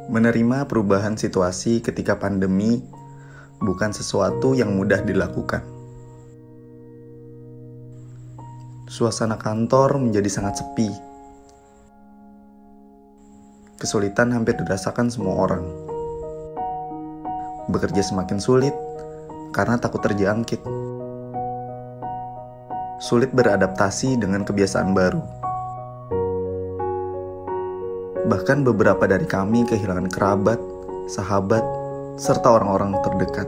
Menerima perubahan situasi ketika pandemi bukan sesuatu yang mudah dilakukan. Suasana kantor menjadi sangat sepi. Kesulitan hampir dirasakan semua orang. Bekerja semakin sulit karena takut terjangkit. Sulit beradaptasi dengan kebiasaan baru. Bahkan beberapa dari kami kehilangan kerabat, sahabat, serta orang-orang terdekat.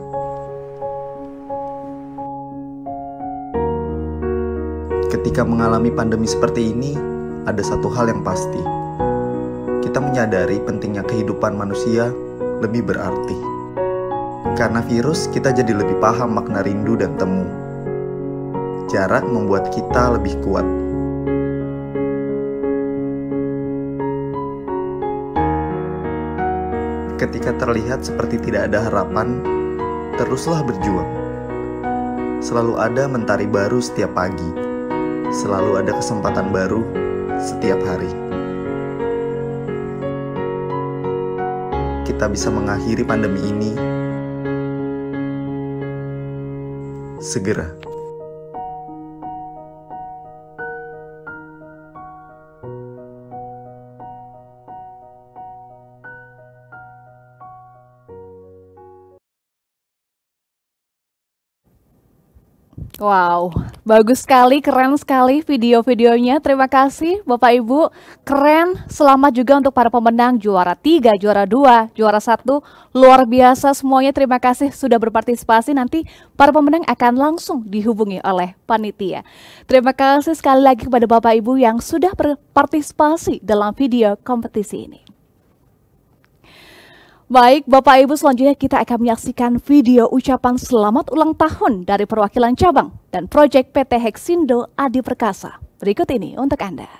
Ketika mengalami pandemi seperti ini, ada satu hal yang pasti. Kita menyadari pentingnya kehidupan manusia lebih berarti. Karena virus, kita jadi lebih paham makna rindu dan temu. Jarak membuat kita lebih kuat. Ketika terlihat seperti tidak ada harapan, teruslah berjuang. Selalu ada mentari baru setiap pagi. Selalu ada kesempatan baru setiap hari. Kita bisa mengakhiri pandemi ini segera. Wow, bagus sekali, keren sekali video-videonya. Terima kasih Bapak Ibu, keren. Selamat juga untuk para pemenang juara 3, juara 2, juara 1. Luar biasa semuanya, terima kasih sudah berpartisipasi. Nanti para pemenang akan langsung dihubungi oleh panitia. Terima kasih sekali lagi kepada Bapak Ibu yang sudah berpartisipasi dalam video kompetisi ini. Baik, Bapak Ibu, selanjutnya kita akan menyaksikan video ucapan selamat ulang tahun dari perwakilan cabang dan proyek PT Hexindo Adi Perkasa. Berikut ini untuk Anda.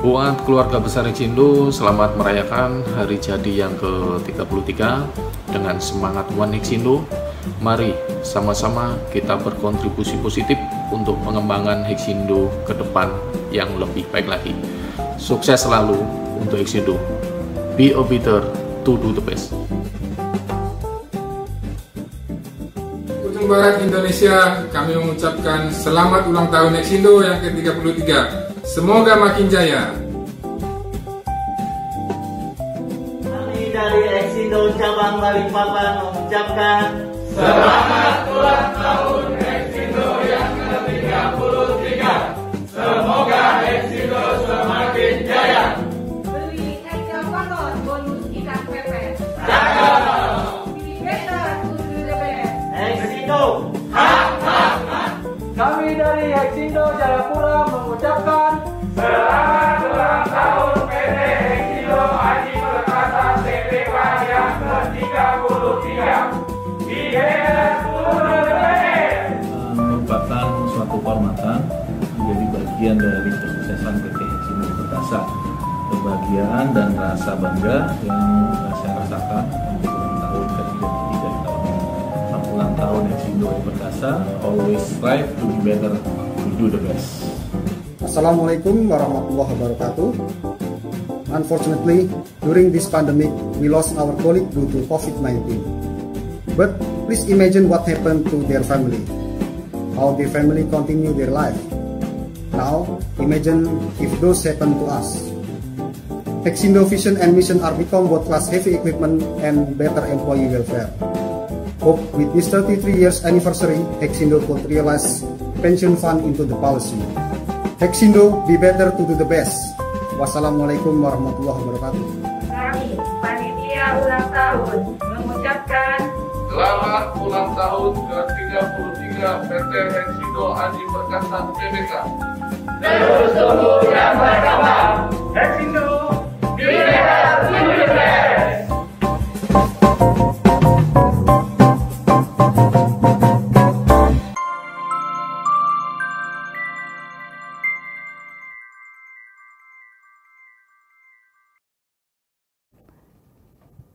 Buat keluarga besar Hexindo, selamat merayakan hari jadi yang ke-33 dengan semangat One Hexindo. Mari sama-sama kita berkontribusi positif untuk pengembangan Hexindo ke depan yang lebih baik lagi. Sukses selalu untuk Hexindo. Be a better to do the best. Ujung Barat Indonesia, kami mengucapkan selamat ulang tahun Hexindo yang ke-33. Semoga makin jaya. Kami dari Hexindo Cabang Balikpapan mengucapkan selamat ulang tahun Hexindo yang ke-33. Semoga Hexindo semakin jaya. Beli ekskavator bonus ikan pepes. Be better to do the best. Hexindo. Kami dari Hexindo Jayapura mengucapkan selamat ulang tahun PT Hexindo Adi Perkasa Tbk yang ke-33. Be better to the best. Merupakan suatu kehormatan menjadi bagian dari kesuksesan PT Hexindo Perkasa. Kebahagiaan dan rasa bangga yang saya rasakan untuk ulang tahun ke-33 di tahun ini. Ulang tahun Hexindo Perkasa, always strive to be better, to do the best. Assalamualaikum warahmatullahi wabarakatuh. Unfortunately, during this pandemic, we lost our colleague due to COVID-19. But please imagine what happened to their family, how their family continue their life. Now, imagine if those happen to us. Hexindo vision and mission are become world-class heavy equipment and better employee welfare. Hope with this 33 years anniversary, Hexindo could realize pension fund into the policy. Hexindo, be better to do the best. Wassalamualaikum warahmatullahi wabarakatuh. Kami, panitia ulang tahun, mengucapkan Selamat ulang tahun ke-33 PT Hexindo Adi Perkasa Tbk. Terus tumbuh dan berkembang. Hexindo, be better to do the best.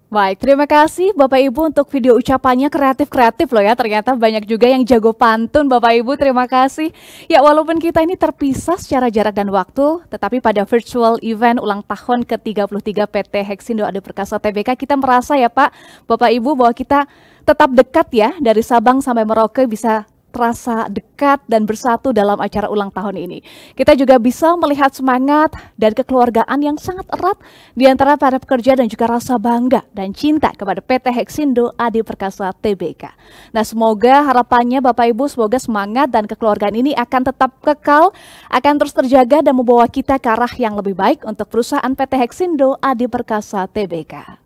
Baik, terima kasih Bapak Ibu untuk video ucapannya kreatif-kreatif loh ya. Ternyata banyak juga yang jago pantun Bapak Ibu, terima kasih. Ya walaupun kita ini terpisah secara jarak dan waktu, tetapi pada virtual event ulang tahun ke-33 PT Hexindo Adi Perkasa Tbk kita merasa ya Pak, Bapak Ibu bahwa kita tetap dekat ya, dari Sabang sampai Merauke bisa terasa dekat dan bersatu dalam acara ulang tahun ini. Kita juga bisa melihat semangat dan kekeluargaan yang sangat erat di antara para pekerja dan juga rasa bangga dan cinta kepada PT Hexindo Adi Perkasa Tbk. Nah, semoga harapannya Bapak Ibu, semoga semangat dan kekeluargaan ini akan tetap kekal, akan terus terjaga dan membawa kita ke arah yang lebih baik untuk perusahaan PT Hexindo Adi Perkasa Tbk.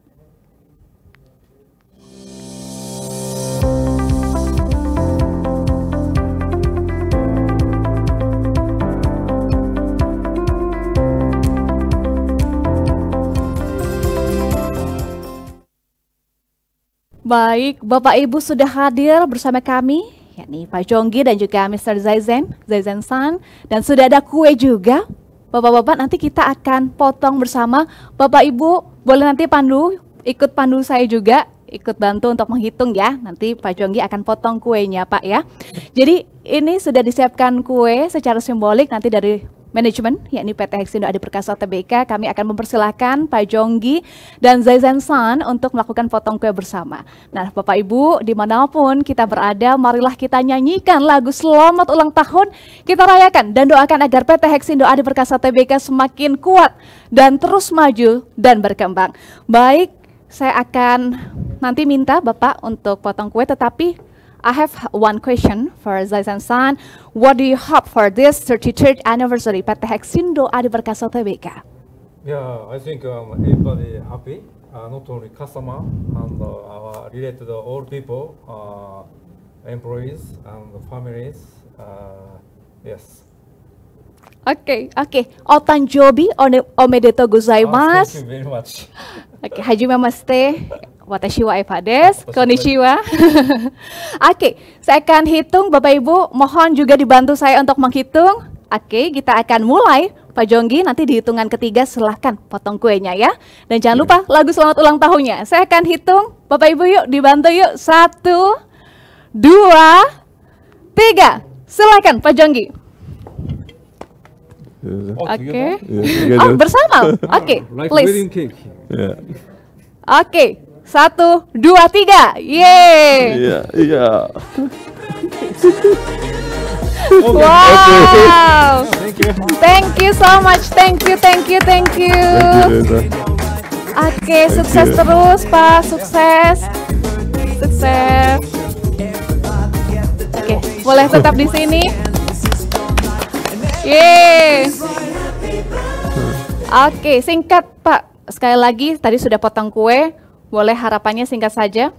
Baik, Bapak Ibu sudah hadir bersama kami, yakni Pak Jonggi dan juga Mr. Zaizen San, dan sudah ada kue juga. Bapak-bapak nanti kita akan potong bersama. Bapak Ibu boleh nanti ikut pandu saya juga, ikut bantu untuk menghitung ya. Nanti Pak Jonggi akan potong kuenya Pak ya. Jadi ini sudah disiapkan kue secara simbolik nanti dari manajemen, yakni PT Hexindo Adi Perkasa Tbk. Kami akan mempersilahkan Pak Jonggi dan Zaizen San untuk melakukan potong kue bersama. Nah Bapak Ibu dimanapun kita berada, marilah kita nyanyikan lagu selamat ulang tahun. Kita rayakan dan doakan agar PT Hexindo Adi Perkasa Tbk semakin kuat dan terus maju dan berkembang. Baik, saya akan nanti minta Bapak untuk potong kue, tetapi I have one question for Zaizen San. What do you hope for this 33rd anniversary PT Hexindo Adi Perkasa Tbk? Yeah, I think everybody happy, not only customer and our related all people, employees and families. Yes. Oke. Otanjobi omedetou gozaimasu. Thank you very much. Oke, hajime mashite. Watashi wa Eva desu, konnichiwa. Oke, saya akan hitung Bapak Ibu, mohon juga dibantu saya untuk menghitung. Oke, kita akan mulai. Pak Jonggi nanti di hitungan ketiga silahkan potong kuenya ya. Dan jangan lupa lagu selamat ulang tahunnya. Saya akan hitung, Bapak Ibu yuk dibantu yuk. 1, 2, 3. Silahkan Pak Jonggi. Oke. Oh bersama. Oke, please. Oke. 1, 2, 3, yeay! Iya. Wow! Thank you so much, thank you. Oke, sukses terus Pak, sukses. Oke, boleh tetap di sini. Yeay! Oke, singkat Pak. Sekali lagi, tadi sudah potong kue. Boleh harapannya singkat saja?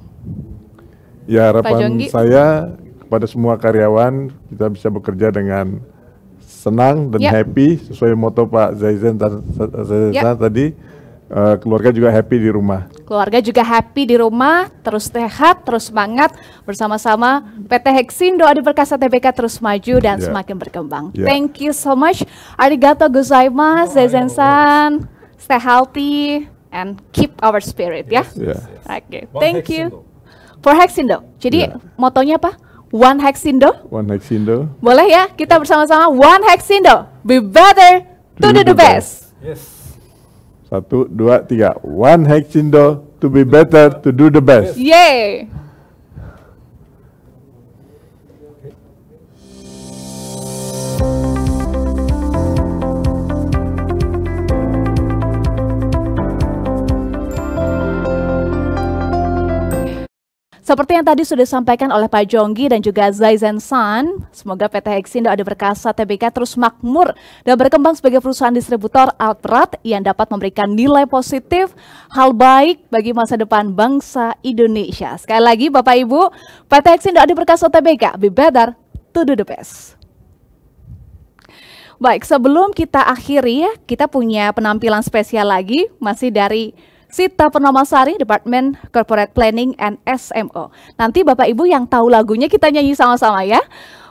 Ya, harapan saya kepada semua karyawan kita bisa bekerja dengan senang dan happy sesuai moto Pak Zaizen tadi. Keluarga juga happy di rumah. Keluarga juga happy di rumah, terus sehat, terus semangat bersama-sama PT Hexindo Adi Perkasa Tbk terus maju dan semakin berkembang. Thank you so much. Arigatou gozaimasu, Zaizen San. Stay healthy and keep our spirit ya. Oke, thank you. For Hexindo. Jadi motonya apa? One Hexindo. One Hexindo. Boleh ya? Kita bersama-sama One Hexindo. Be better to do the best. Yes. 1, 2, 3. One Hexindo to be better to do the best. Yay. Seperti yang tadi sudah disampaikan oleh Pak Jonggi dan juga Zaizen San, semoga PT Hexindo Adi Perkasa Tbk terus makmur dan berkembang sebagai perusahaan distributor alat berat yang dapat memberikan nilai positif, hal baik bagi masa depan bangsa Indonesia. Sekali lagi Bapak Ibu, PT Hexindo Adi Perkasa Tbk, be better to do the best. Baik, sebelum kita akhiri, kita punya penampilan spesial lagi, masih dari Sita Purnamasari, Department Corporate Planning and SMO. Nanti Bapak Ibu yang tahu lagunya kita nyanyi sama-sama ya.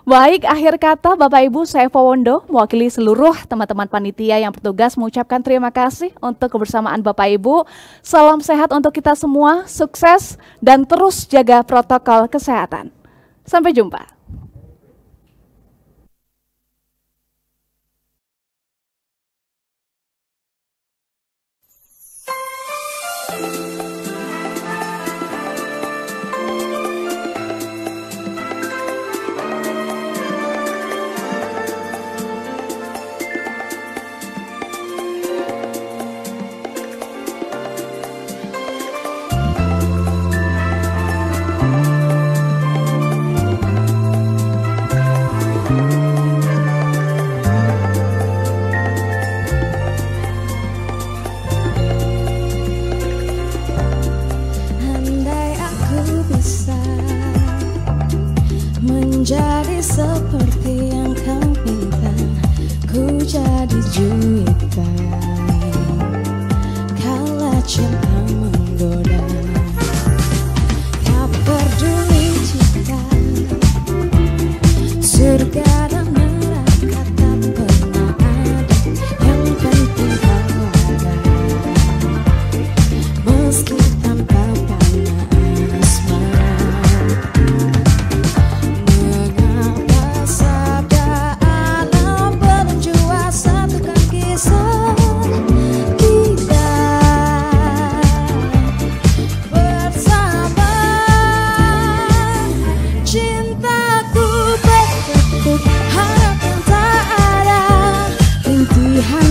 Baik, akhir kata Bapak Ibu, saya Fawondo mewakili seluruh teman-teman panitia yang bertugas mengucapkan terima kasih untuk kebersamaan Bapak Ibu. Salam sehat untuk kita semua, sukses dan terus jaga protokol kesehatan. Sampai jumpa. Menjadi seperti yang kau minta, ku jadi juitan kala cinta menggoda. Tak peduli cinta, surga dan neraka tak pernah ada, yang penting kau ada, meski tanpa panas mata. Cintaku berbentuk harapan tak ada, rintihan